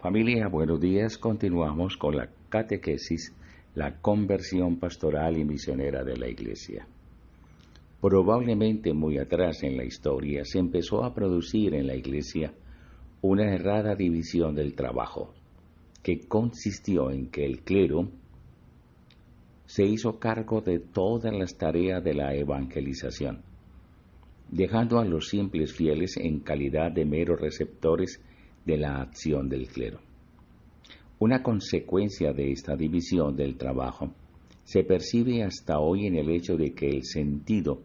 Familia, buenos días. Continuamos con la catequesis, la conversión pastoral y misionera de la Iglesia. Probablemente muy atrás en la historia se empezó a producir en la Iglesia una errada división del trabajo, que consistió en que el clero se hizo cargo de todas las tareas de la evangelización, dejando a los simples fieles en calidad de meros receptores de la acción del clero. Una consecuencia de esta división del trabajo se percibe hasta hoy en el hecho de que el sentido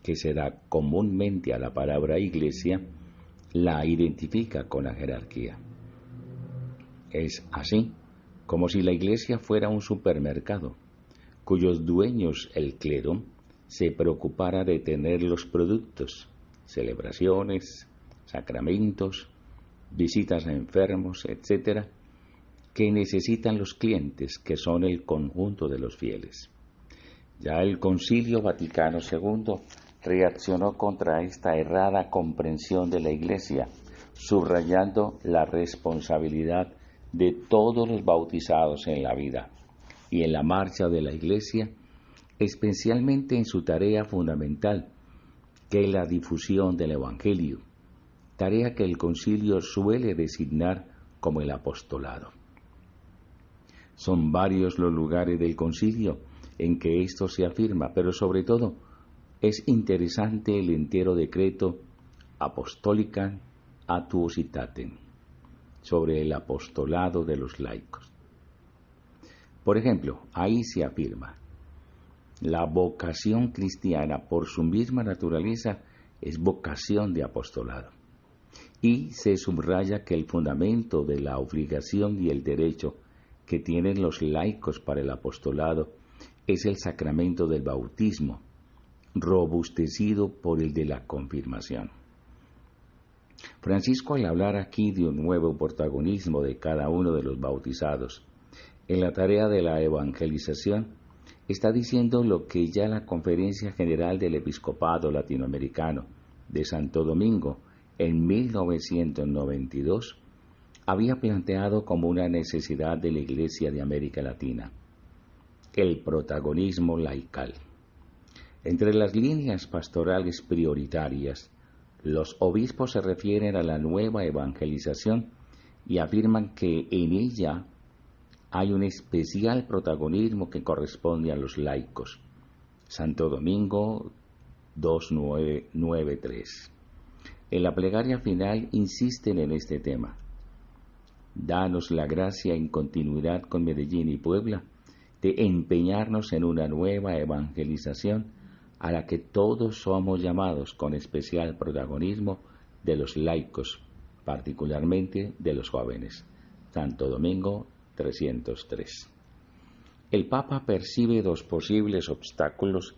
que se da comúnmente a la palabra iglesia la identifica con la jerarquía. Es así como si la iglesia fuera un supermercado, cuyos dueños, el clero, se preocupara de tener los productos, celebraciones, sacramentos, visitas a enfermos, etc., que necesitan los clientes, que son el conjunto de los fieles. Ya el Concilio Vaticano II reaccionó contra esta errada comprensión de la Iglesia, subrayando la responsabilidad de todos los bautizados en la vida y en la marcha de la Iglesia, especialmente en su tarea fundamental, que es la difusión del Evangelio, tarea que el Concilio suele designar como el apostolado. Son varios los lugares del Concilio en que esto se afirma, pero sobre todo es interesante el entero decreto Apostolica Actuositatem sobre el apostolado de los laicos. Por ejemplo, ahí se afirma: la vocación cristiana por su misma naturaleza es vocación de apostolado. Y se subraya que el fundamento de la obligación y el derecho que tienen los laicos para el apostolado es el sacramento del bautismo, robustecido por el de la confirmación. Francisco, al hablar aquí de un nuevo protagonismo de cada uno de los bautizados en la tarea de la evangelización, está diciendo lo que ya la Conferencia General del Episcopado Latinoamericano de Santo Domingo en 1992 había planteado como una necesidad de la Iglesia de América Latina: el protagonismo laical. Entre las líneas pastorales prioritarias, los obispos se refieren a la nueva evangelización y afirman que en ella hay un especial protagonismo que corresponde a los laicos. Santo Domingo 2993. En la plegaria final insisten en este tema: danos la gracia en continuidad con Medellín y Puebla de empeñarnos en una nueva evangelización a la que todos somos llamados, con especial protagonismo de los laicos, particularmente de los jóvenes. Santo Domingo 303. El Papa percibe dos posibles obstáculos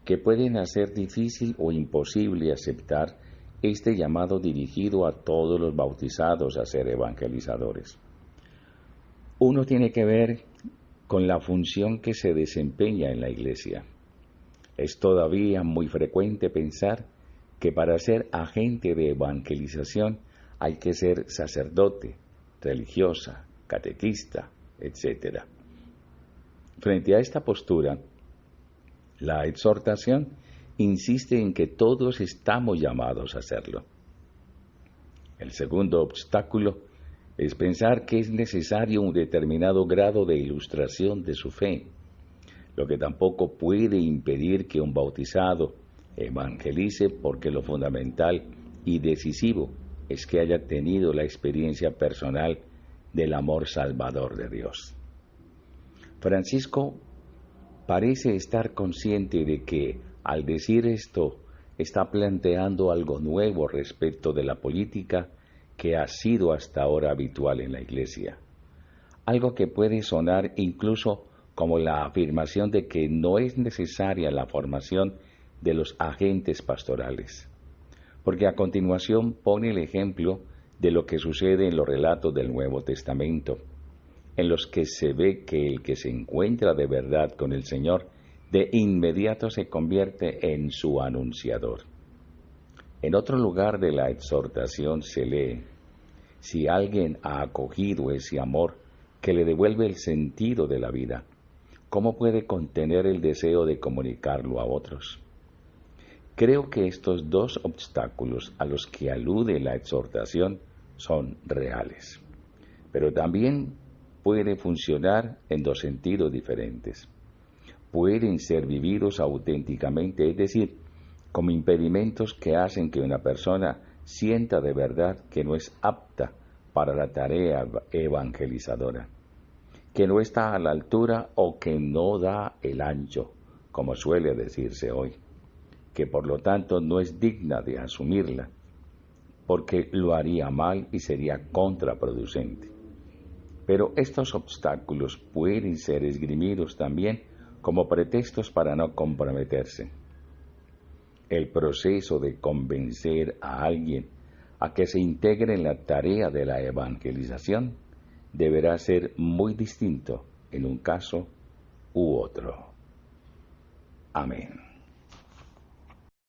que pueden hacer difícil o imposible aceptar este llamado dirigido a todos los bautizados a ser evangelizadores. Uno tiene que ver con la función que se desempeña en la Iglesia. Es todavía muy frecuente pensar que para ser agente de evangelización hay que ser sacerdote, religiosa, catequista, etc. Frente a esta postura, la exhortación insiste en que todos estamos llamados a hacerlo. El segundo obstáculo es pensar que es necesario un determinado grado de ilustración de su fe, lo que tampoco puede impedir que un bautizado evangelice, porque lo fundamental y decisivo es que haya tenido la experiencia personal del amor salvador de Dios. Francisco parece estar consciente de que, al decir esto, está planteando algo nuevo respecto de la política que ha sido hasta ahora habitual en la Iglesia. Algo que puede sonar incluso como la afirmación de que no es necesaria la formación de los agentes pastorales, porque a continuación pone el ejemplo de lo que sucede en los relatos del Nuevo Testamento, en los que se ve que el que se encuentra de verdad con el Señor de inmediato se convierte en su anunciador. En otro lugar de la exhortación se lee: Si alguien ha acogido ese amor que le devuelve el sentido de la vida, ¿cómo puede contener el deseo de comunicarlo a otros? Creo que estos dos obstáculos a los que alude la exhortación son reales, pero también puede funcionar en dos sentidos diferentes. Pueden ser vividos auténticamente, es decir, como impedimentos que hacen que una persona sienta de verdad que no es apta para la tarea evangelizadora, que no está a la altura o que no da el ancho, como suele decirse hoy, que por lo tanto no es digna de asumirla, porque lo haría mal y sería contraproducente. Pero estos obstáculos pueden ser esgrimidos también como pretextos para no comprometerse. El proceso de convencer a alguien a que se integre en la tarea de la evangelización deberá ser muy distinto en un caso u otro. Amén.